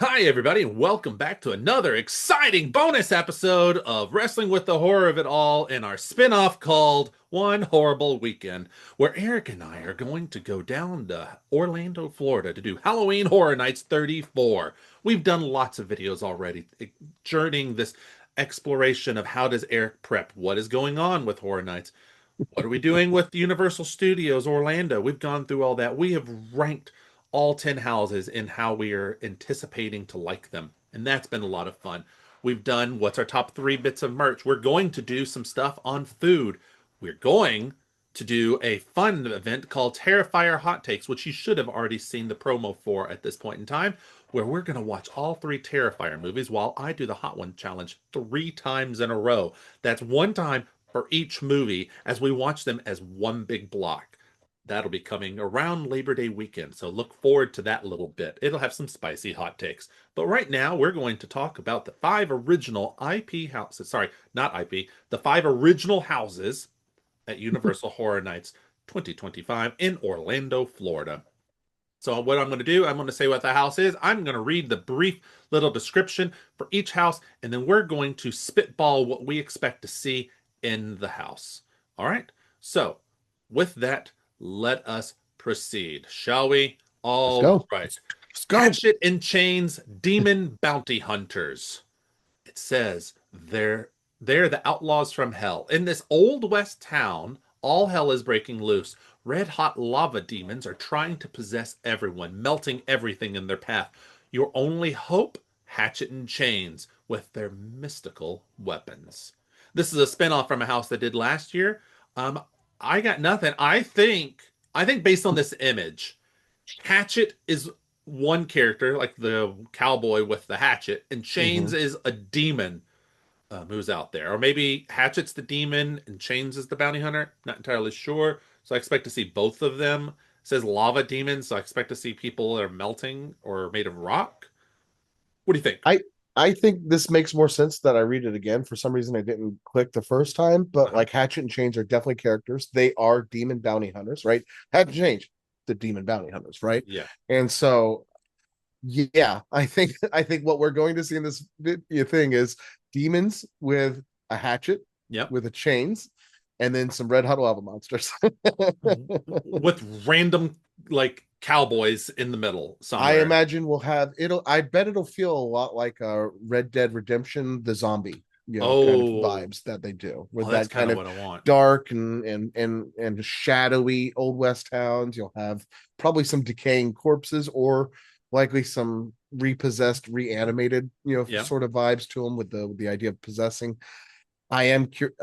Hi, everybody, and welcome back to another exciting bonus episode of Wrestling with the Horror of It All in our spin-off called One Horrible Weekend, where Eric and I are going to go down to Orlando, Florida to do Halloween Horror Nights 34. We've done lots of videos already, journeying this exploration of how does Eric prep, what is going on with Horror Nights, what are we doing with Universal Studios Orlando? We've gone through all that. We have ranked all 10 houses and how we are anticipating to like them. And that's been a lot of fun. We've done what's our top three bits of merch. We're going to do some stuff on food. We're going to do a fun event called Terrifier Hot Takes, which you should have already seen the promo for at this point in time, where we're going to watch all three Terrifier movies while I do the Hot One challenge 3 times in a row. That's one time for each movie as we watch them as one big block. That'll be coming around Labor Day weekend, so look forward to that little bit. It'll have some spicy hot takes. But right now, we're going to talk about the 5 original IP houses. Sorry, not IP. The 5 original houses at Universal Horror Nights 2025 in Orlando, Florida. So what I'm going to do, I'm going to say what the house is. I'm going to read the brief little description for each house, and then we're going to spitball what we expect to see in the house. All right? So with that, let us proceed, shall we? Let's All go. right. Let's go. Hatchet and Chains Demon Bounty Hunters. It says they're the outlaws from hell. In this old west town, all hell is breaking loose. Red hot lava demons are trying to possess everyone, melting everything in their path. Your only hope? Hatchet and Chains with their mystical weapons. This is a spinoff from a house that did last year. Um, I got nothing. I think based on this image, Hatchet is one character, like the cowboy with the hatchet, and hmm Chains is a demon who's out there. Or maybe Hatchet's the demon and Chains is the bounty hunter. Not entirely sure. So I expect to see both of them. It says lava demons, so I expect to see people that are melting or made of rock. What do you think? I I think this makes more sense that I read it again. For some reason, I didn't click the first time, but Uh-huh. like Hatchet and Chains are definitely characters. They are demon bounty hunters, right? Hatchet and Chains, the demon bounty hunters, right? Yeah. And so, yeah, I think what we're going to see in this thing is demons with a hatchet, Yep. with a chains, and then some red hot lava monsters. With random like cowboys in the middle I somewhere. imagine we'll have it'll. I bet it'll feel a lot like Red Dead Redemption, the zombie, kind of Oh, vibes that they do oh, with that's that kind kind of of what I want. dark and shadowy old west towns. You'll have probably some decaying corpses or likely some repossessed, reanimated, Yeah, sort of vibes to them with the idea of possessing. I am curious.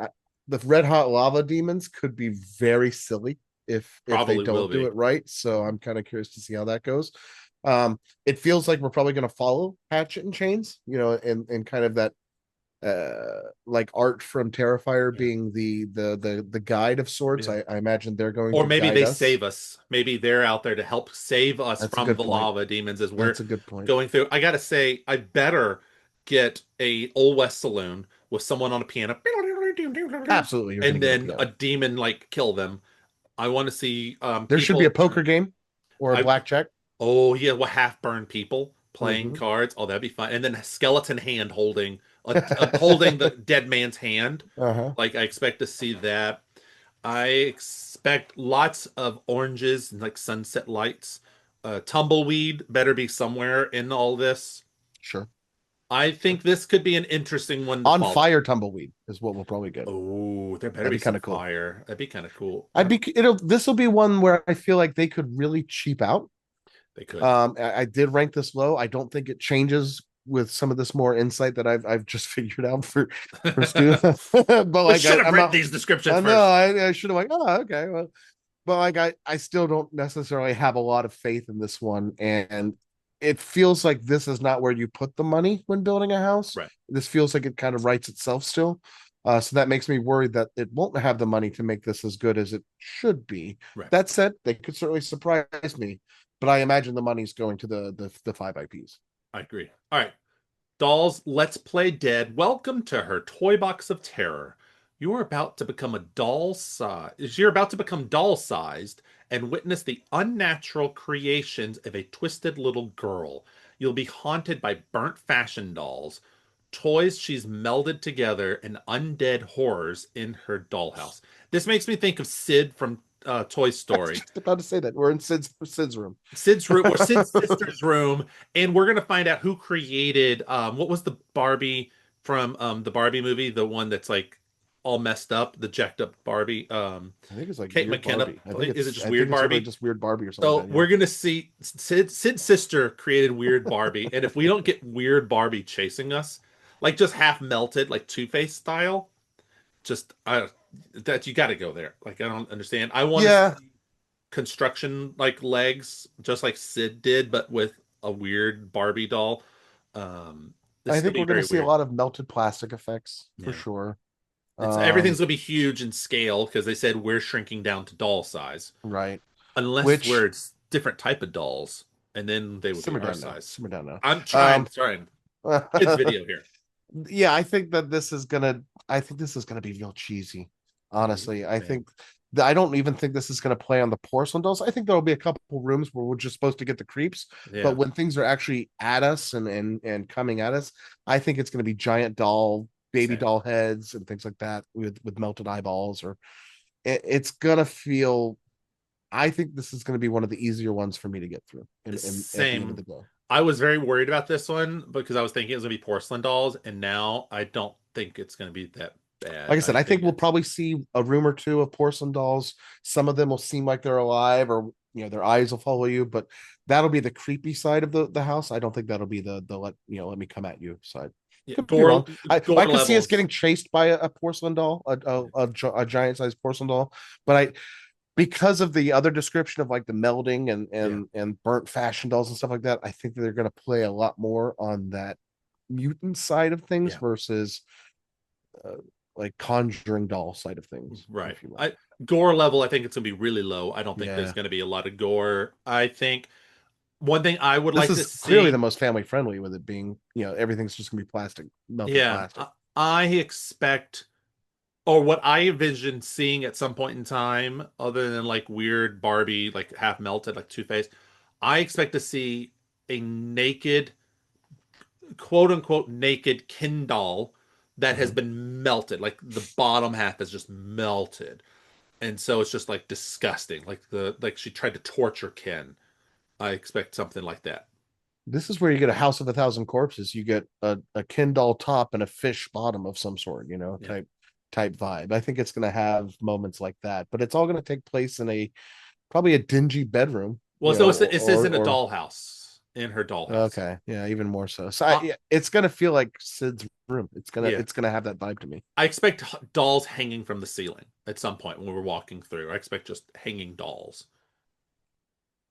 The red hot lava demons could be very silly if they probably will don't do be. it right. So I'm kind of curious to see how that goes. It feels like we're probably going to follow Hatchet and Chains, and kind of that like art from Terrifier Yeah. being the guide of sorts. Yeah. I imagine they're going Or to maybe guide they us. save us. Maybe they're out there to help save us That's a from good the point. lava demons as we're That's a good point. going through. I gotta say, I better get a Old West saloon with someone on a piano, Absolutely, you're going and to get a then a piano. demon like kill them. I want to see There should be a people poker game or a I blackjack. oh yeah, well half burned people playing Mm-hmm. cards. Oh, that'd be fun. And then a skeleton hand holding the dead man's hand. Uh-huh. Like I expect to see that. I expect lots of oranges and like sunset lights. Tumbleweed better be somewhere in all this. Sure. I Sure. think this could be an interesting one to On follow. fire tumbleweed is what we'll probably get. Oh, there better That'd be be some kind of cool. fire. That'd be kind of cool. I'd be it'll this will be one where I feel like they could really cheap out. They could. I did rank this low. I don't think it changes with some of this more insight that I've just figured out for Stu. But We like should have I'm read not these descriptions I know first. I should have like, oh, okay. Well, but like I still don't necessarily have a lot of faith in this one. And it feels like this is not where you put the money when building a house. Right, This feels like it kind of writes itself still. So that makes me worried that it won't have the money to make this as good as it should be. right. That said, they could certainly surprise me, but I imagine the money's going to the five IPs. I agree. All right. Dolls, let's play dead. Welcome to her toy box of terror. You're about to become doll-sized and witness the unnatural creations of a twisted little girl. You'll be haunted by burnt fashion dolls, toys she's melded together, and undead horrors in her dollhouse. This makes me think of Sid from Toy I was Story. just about to say that. We're in Sid's room. Sid's room or Sid's sister's room, and we're gonna find out who created what was the Barbie from the Barbie movie, the one that's like all messed up, the jacked up Barbie. I think it's like Kate Weird McKenna. Barbie. I think Is it it's just I Weird think it's literally Barbie? just Weird Barbie or something like So that. Yeah. we're gonna see Sid's sister created Weird Barbie, and if we don't get Weird Barbie chasing us, like just half melted, like Two Face style, just I that you got to go there. Like I don't understand. I want to Yeah, see construction like legs, just like Sid did, but with a weird Barbie doll. This I is gonna think be we're gonna very see a weird. lot of melted plastic effects for Yeah, sure. it's everything's Um, gonna be huge in scale because they said we're shrinking down to doll size, right. unless we're Which it's different type of dolls, and then they would be simmer our down now. size. Simmer down now. I'm Um, trying. Kids video here. yeah, I think this is gonna be real cheesy. Honestly, I Man. think I don't even think this is gonna play on the porcelain dolls. I think there'll be a couple rooms where we're just supposed to get the creeps, but Yeah, when things are actually at us and coming at us, I think it's gonna be giant baby same. doll heads and things like that with melted eyeballs, or it's gonna feel. I think this is gonna be one of the easier ones for me to get through, and at the end of Same. the day. I was very worried about this one because I was thinking it was gonna be porcelain dolls, and now I don't think it's gonna be that Like bad. I I said, I think think we'll it's probably see a room or two of porcelain dolls. Some of them will seem like they're alive, or their eyes will follow you, but that'll be the creepy side of the house. I don't think that'll be the let me come at you side. yeah, Could be gore wrong. I could see us levels. getting chased by a porcelain doll, a giant sized porcelain doll, but I because of the other description of like the melding and Yeah, burnt fashion dolls and stuff like that, I think that they're going to play a lot more on that mutant side of things yeah, versus uh, like conjuring doll side of things, right. if you will. I Gore level, I think it's gonna be really low. I don't think there's Yeah, gonna be a lot of gore. I think one thing I would this like to is clearly the see, most family friendly with it being, everything's just gonna be plastic, melted yeah, plastic. I expect or what I envision seeing at some point in time, other than like weird Barbie, like half melted, like Two Face, I expect to see a naked, quote unquote, naked Ken doll that has Mhm. been melted. Like the bottom half is just melted. And so it's just like disgusting. Like she tried to torture Ken. I expect something like that. This is where you get a house of a thousand corpses. You get a Ken doll top and a fish bottom of some sort, Yeah. type vibe. I think it's going to have moments like that, but it's all going to take place in a probably a dingy bedroom, Well, so it says or in a dollhouse, in her dollhouse. okay, yeah, even more so. So Uh, yeah, it's going to feel like Sid's room. yeah. It's gonna have that vibe to me. I expect dolls hanging from the ceiling at some point when we're walking through. I expect just hanging dolls.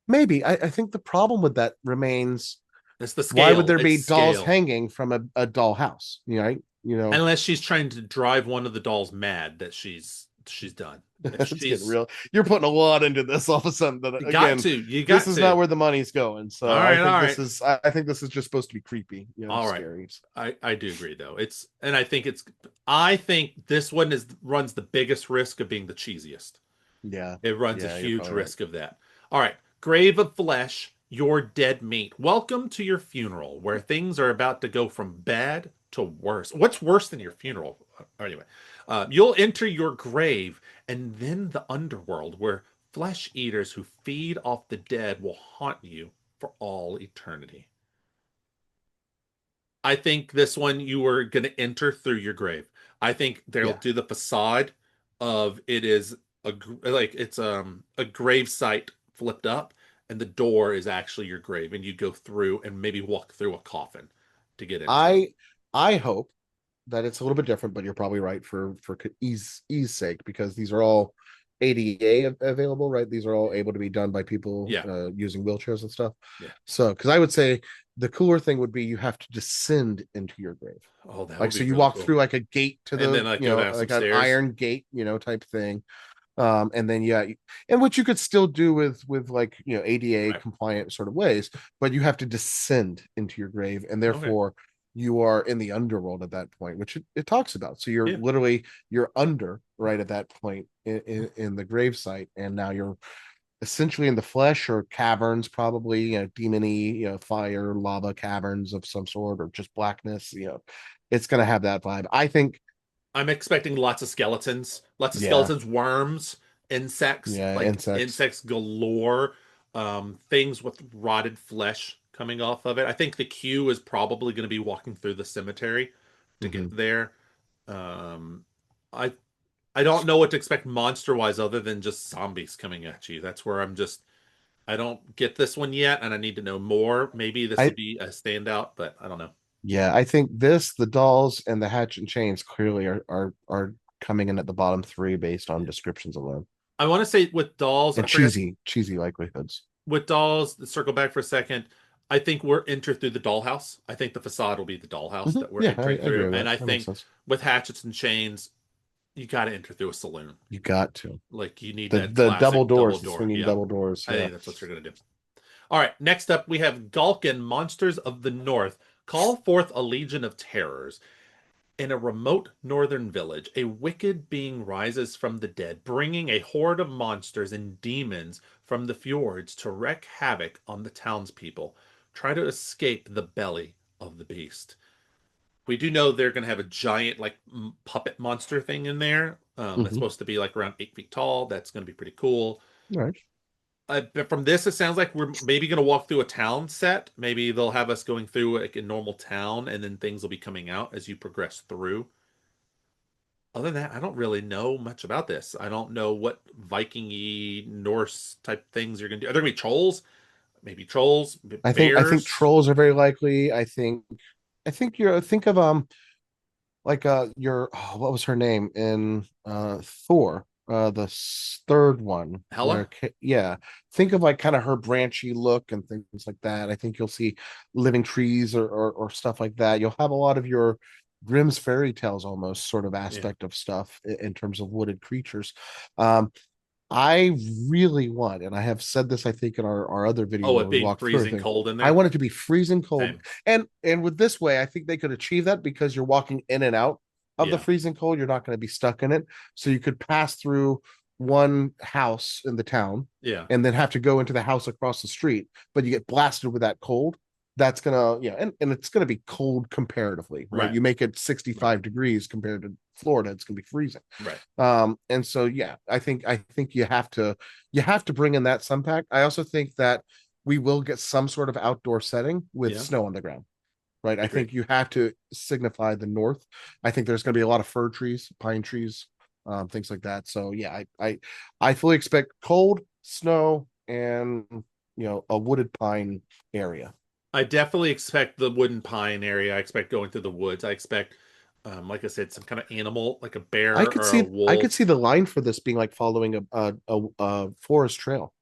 Maybe I think the problem with that remains It's the why would scale. there It's be dolls scale. hanging from a doll house? Right? Unless she's trying to drive one of the dolls mad that she's done. If It's getting she's real. You're putting a lot into this all of a sudden. That you got again, to, you this got is not to. where the money's going. All So right, all right, I think this is just supposed to be creepy, all right. scary. I do agree though. It's and I think this one is runs the biggest risk of being the cheesiest. Yeah, It runs a yeah, you're huge probably right. risk of that. All right. Grave of Flesh, your dead meat. Welcome to your funeral, where things are about to go from bad to worse. What's worse than your funeral? Anyway, you'll enter your grave and then the underworld, where flesh eaters who feed off the dead will haunt you for all eternity. I think this one you are going to enter through your grave. I think they'll Yeah, do the facade of it is like it's a grave site flipped up and the door is actually your grave and you go through and maybe walk through a coffin to get into it. I I hope that it's a little bit different, but you're probably right for ease sake because these are all ADA available, right? These are all able to be done by people Yeah. using wheelchairs and stuff. Yeah. So, because I would say the cooler thing would be you have to descend into your grave. Oh, that Like, would so be you really walk cool. through like a gate to And then the, like go down some like an stairs. iron gate, type thing. And then yeah, and what you could still do with like ADA Right. compliant sort of ways, but you have to descend into your grave, and Okay. therefore you are in the underworld at that point, which it talks about. So Yeah. you're under right at that point in the grave site, and now you're essentially in the flesh or caverns, probably, demony, fire, lava caverns of some sort, or just blackness. It's gonna have that vibe. I think, I'm expecting lots of yeah, skeletons, worms, insects, yeah, like insects. insects galore, things with rotted flesh coming off of it. I think the queue is probably going to be walking through the cemetery to Hmm. get there. Um, I I don't know what to expect monster wise other than just zombies coming at you. That's where I don't get this one yet, and I need to know more. Maybe this will I be a standout, but I don't know. Yeah, I think the dolls, and the hatch and chains clearly are coming in at the bottom three based on descriptions alone. I want to say with dolls, I And forget cheesy likelihoods. with dolls, circle back for a second. I think we're entering through the dollhouse. I think the facade will be the dollhouse that we're Yeah, I entering agree through. with And that. I That makes think sense. with hatchets and chains, you got to enter through a saloon. You got to. Like you need that The double classic double doors, the door. swinging Yeah. double doors. I Yeah. think that's what you're going to do. All right. Next up, we have Galkin, Monsters of the North. Call forth a legion of terrors. In a remote northern village, a wicked being rises from the dead, bringing a horde of monsters and demons from the fjords to wreak havoc on the townspeople. Try to escape the belly of the beast. We do know they're going to have a giant, like, puppet monster thing in there. That's Hmm. supposed to be like around 8 feet tall. That's going to be pretty cool. All right. But from this, it sounds like we're maybe going to walk through a town set. Maybe they'll have us going through like a normal town, and then things will be coming out as you progress through. Other than that, I don't really know much about this. I don't know what Viking-y Norse type things you're gonna do. Are there gonna be trolls? Maybe trolls, I think bears. trolls are very likely. I think you're think of like your what was her name in Thor, the third one, where Hella? yeah, think of like kind of her branchy look and things like that. I think you'll see living trees, or stuff like that. You'll have a lot of your Grimm's fairy tales almost sort of Yeah. aspect of stuff in terms of wooded creatures. um I really want, and I have said this, I think, in our other video Oh, where it we being walked through freezing everything. cold in I there. want it to be freezing cold. Same. And with this way, I think they could achieve that because you're walking in and out of the Yeah. freezing cold. You're not going to be stuck in it. So you could pass through one house in the town Yeah. and then have to go into the house across the street, but you get blasted with that cold. That's gonna, and it's gonna be cold comparatively, right? Right. You make it Right. 65 degrees compared to Florida, it's gonna be freezing. Right. And so yeah, I think you have to bring in that sun pack. I also think that we will get some sort of outdoor setting with Yeah. snow on the ground, right? I Agreed. think you have to signify the north. I think there's going to be a lot of fir trees, pine trees, things like that. So yeah, I fully expect cold, snow, and a wooded pine area. I definitely expect the wooden pine area. I expect going through the woods. I expect, like I said, some kind of animal, like a bear I could or a see I could wolf. see the line for this being like following a forest trail.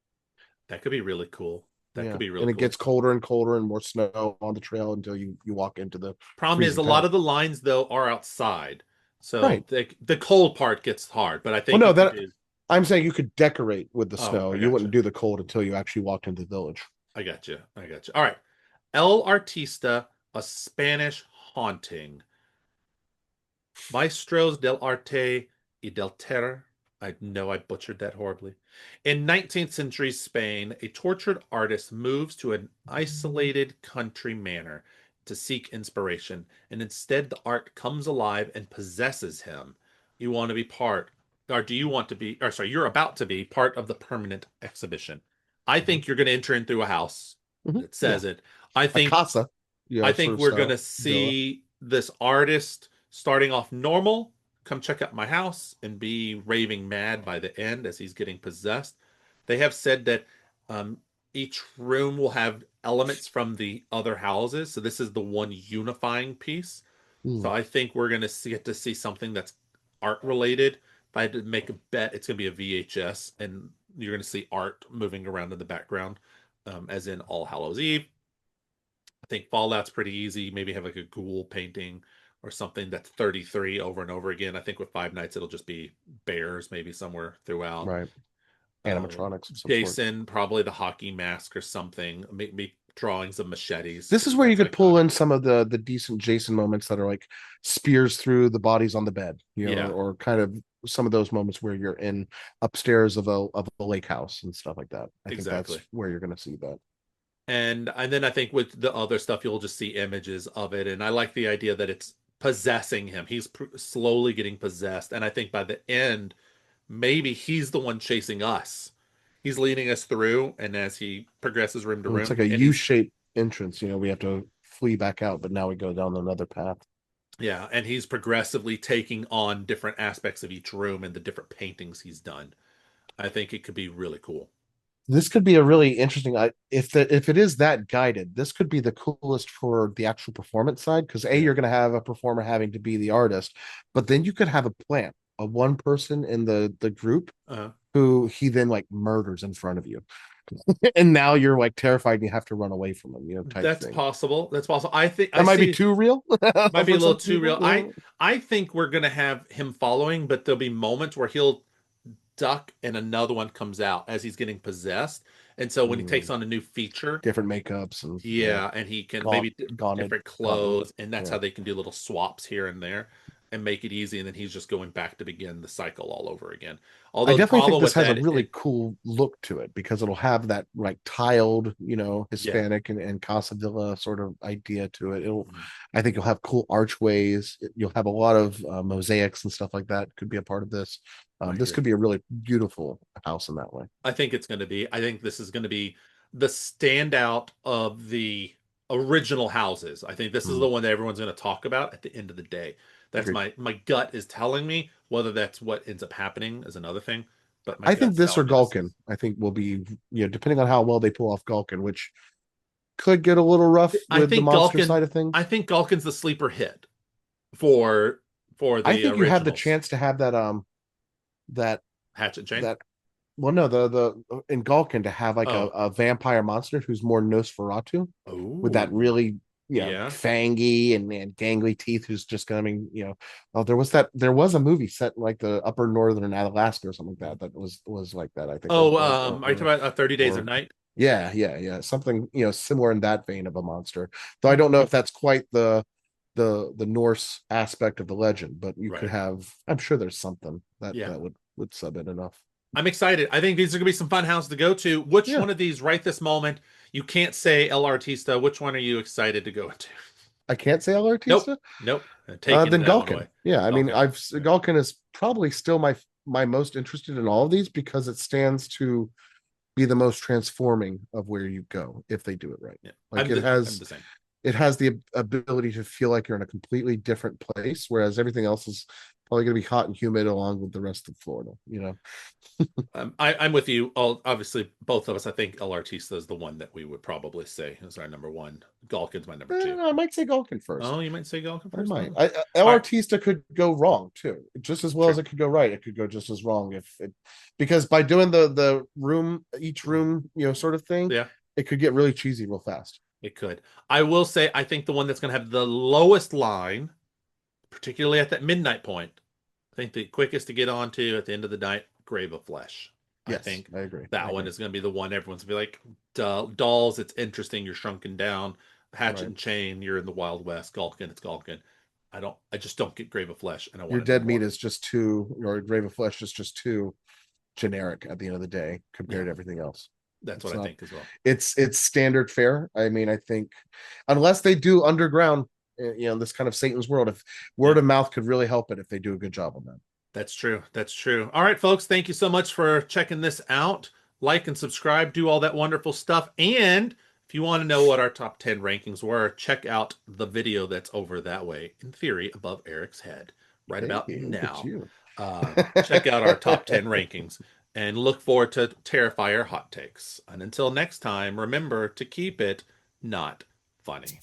That could be really cool. That could Yeah, be really and it cool. gets colder and colder and more snow on the trail until you walk into the Problem is, freezing a lot town. of the lines though are outside, so Right. the cold part gets hard. But I Well, think no, you can that do. I'm saying you could decorate with the Oh, snow. I You gotcha. wouldn't do the cold until you actually walked into the village. I gotcha. I gotcha. All right, El Artista, a Spanish haunting. Maestros del Arte y del Terror. I know I butchered that horribly. In 19th century Spain, a tortured artist moves to an isolated country manor to seek inspiration, and instead the art comes alive and possesses him. You want to be part, or do you want to be, or sorry, you're about to be part of the permanent exhibition. I Mhm. think you're going to enter into a house Mhm. that Yeah, says it. I a think casa, I think sort of we're gonna style villa. see this artist starting off normal, come check out my house, and be raving mad by the end as he's getting possessed. They have said that um, each room will have elements from the other houses, so this is the one unifying piece. So Mm, I think we're gonna get to see something that's art related. If I had to make a bet, it's gonna be a VHS, and you're gonna see art moving around in the background, as in All Hallows Eve. I think Fallout's pretty easy. Maybe have like a ghoul painting or something that's 33 over and over again. I think with Five Nights it'll just be bears maybe somewhere throughout. right. Animatronics of some sort. Jason, probably the hockey mask or something. Maybe drawings of machetes This because is where you that's could pull iconic. in some of the decent Jason moments that are like spears through the bodies on the bed, Yeah. or kind of some of those moments where you're in upstairs of a lake house and stuff like that. I think that's Exactly. where you're going to see that. And then I think with the other stuff, you'll just see images of it. And I like the idea that it's possessing him. He's slowly getting possessed. And I think by the end, maybe he's the one chasing us. He's leading us through, and as he progresses room to Well, it's room, like a and he's U-shaped entrance. We have to flee back out, but now we go down another path. yeah, and he's progressively taking on different aspects of each room and the different paintings he's done. I think it could be really cool. This could be a really interesting. If it is that guided, this could be the coolest for the actual performance side because Yeah. you're going to have a performer having to be the artist, but then you could have a plant, a one person in the group Uh, who he then like murders in front of you, and now you're like terrified and you have to run away from him, type that's thing. possible. That's possible. I think I That might be see too real might be a for little some too real. people. I think we're gonna have him following, but there'll be moments where he'll duck and another one comes out as he's getting possessed. And so when he takes on a new feature, Different makeups and yeah, yeah, and he can maybe gauntlet, different gauntlet. clothes, and that's Yeah. how they can do little swaps here and there and make it easy. And then he's just going back to begin the cycle all over again. I Although the definitely think problem this with has a that, really cool look to it because it'll have that like tiled, yeah, Hispanic and Casa Villa sort of idea to it. mhm, I think you'll have cool archways. You'll have a lot of mosaics and stuff like that. Could be a part of this. I This agree. could be a really beautiful house in that way. I think it's going to be. I think this is going to be the standout of the original houses. I think this is Mm, the one that everyone's going to talk about at the end of the day. That's agreed. my gut is telling me. Whether that's what ends up happening is another thing, but my I think gut's this or telling me this Gulkin. is. I think will be, depending on how well they pull off Gulkin, which could get a little rough I with the think monster Galkin. side of I things. think Galkin's the sleeper hit for I the think you have the originals. chance to have that Hatchet and Chain. that well, no, the in Gulkin to have like Oh, a vampire monster who's more Nosferatu with that oh, really, yeah. fangy and gangly teeth. Who's just gonna, oh, there was a movie set in like the upper northern Alaska or something like that that was like that. I think Oh, are you talking or about 30 Days of or Night? yeah, yeah, yeah, something similar in that vein of a monster. Though I Hmm, don't know if that's quite the Norse aspect of the legend, but you could right. have. I'm sure there's something Yeah. that would sub it enough. I'm excited. I think these are going to be some fun houses to go to. Which Yeah, one of these, right this moment, you can't say El Artista. Which one are you excited to go into? I can't say El Nope. Artista. Nope. Taking Then that one Gulkin. away. Yeah, I mean, Galkin. Yeah. Gulkin is probably still my most interested in all of these because it stands to be the most transforming of where you go if they do it right. Yeah. Like I'm the same. it has the ability to feel like you're in a completely different place, whereas everything else is probably going to be hot and humid along with the rest of Florida. I'm with you. Obviously, both of us. I think El Artista is the one that we would probably say is our number one. Galkin's my number two. I might say Gulkin first. Oh, you might say Galkin I first. might. Oh. El All right. Artista could go wrong too, just as well True. as it could go right. It could go just as wrong because by doing the room each room sort of thing, Yeah, it could get really cheesy real fast. it could. I will say, I think the one that's going to have the lowest line, particularly at that midnight point, I think the quickest to get onto at the end of the night, Grave of Flesh. I Yes, think I agree. I that one agree. is going to be the one everyone's going to be like, dolls, it's interesting. You're shrunken down. Hatchet Right. and Chain, you're in the Wild West. Galkin, it's Galkin. I just don't get Grave of Flesh, and I Your want to know dead meat more. is just too, or Grave of Flesh is just too generic at the end of the day Yeah, compared to everything else. that's It's what I not. think as well. It's standard fare. I mean, I think unless they do underground, this kind of Satan's world, if Yeah, word of mouth could really help it if they do a good job on that. that's true. That's true. All right, folks, thank you so much for checking this out. Like and subscribe, do all that wonderful stuff. And if you want to know what our top 10 rankings were, check out the video that's over that way, in theory, above Eric's head, right Hey, about look at now. you. Check out our top 10 rankings and look forward to Terrifier hot takes. And until next time, remember to keep it not funny.